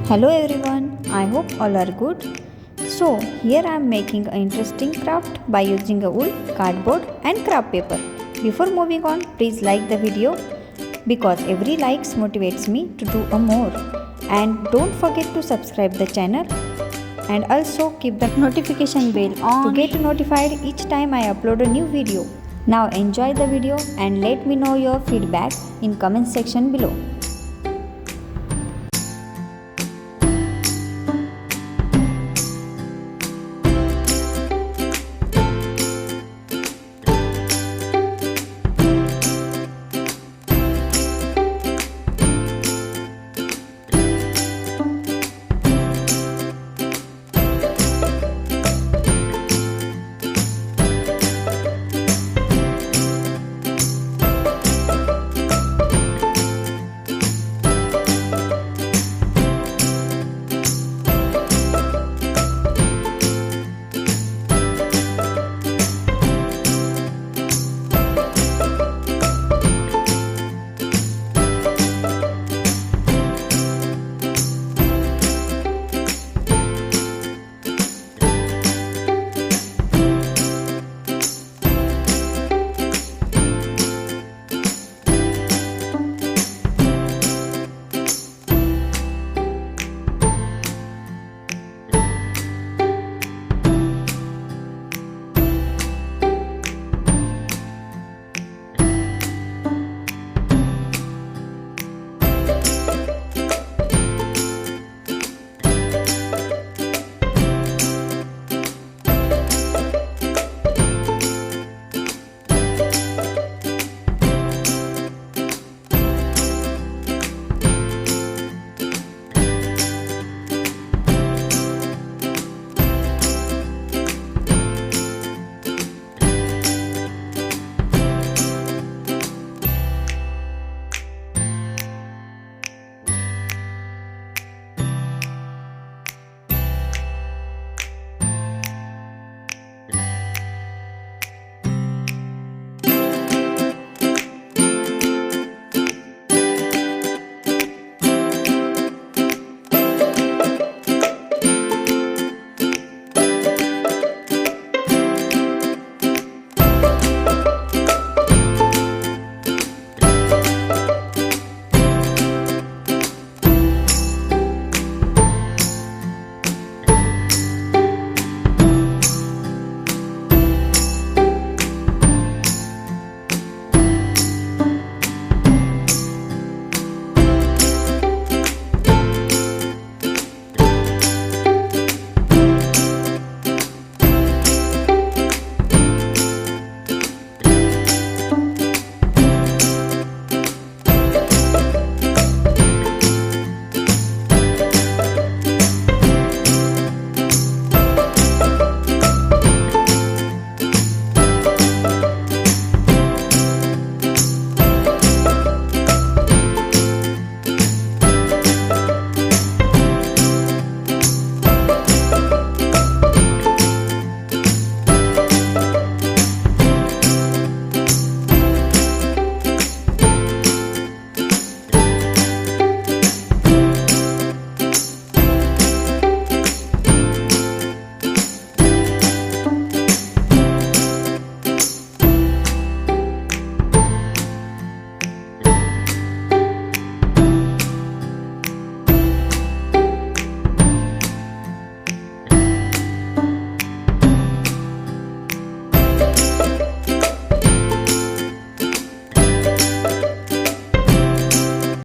Hello everyone, I hope all are good. So, here I am making an interesting craft by using a wool, cardboard and craft paper. Before moving on, please like the video because every likes motivates me to do a more. And don't forget to subscribe the channel and also keep the notification bell on to get notified each time I upload a new video. Now enjoy the video and let me know your feedback in comment section below.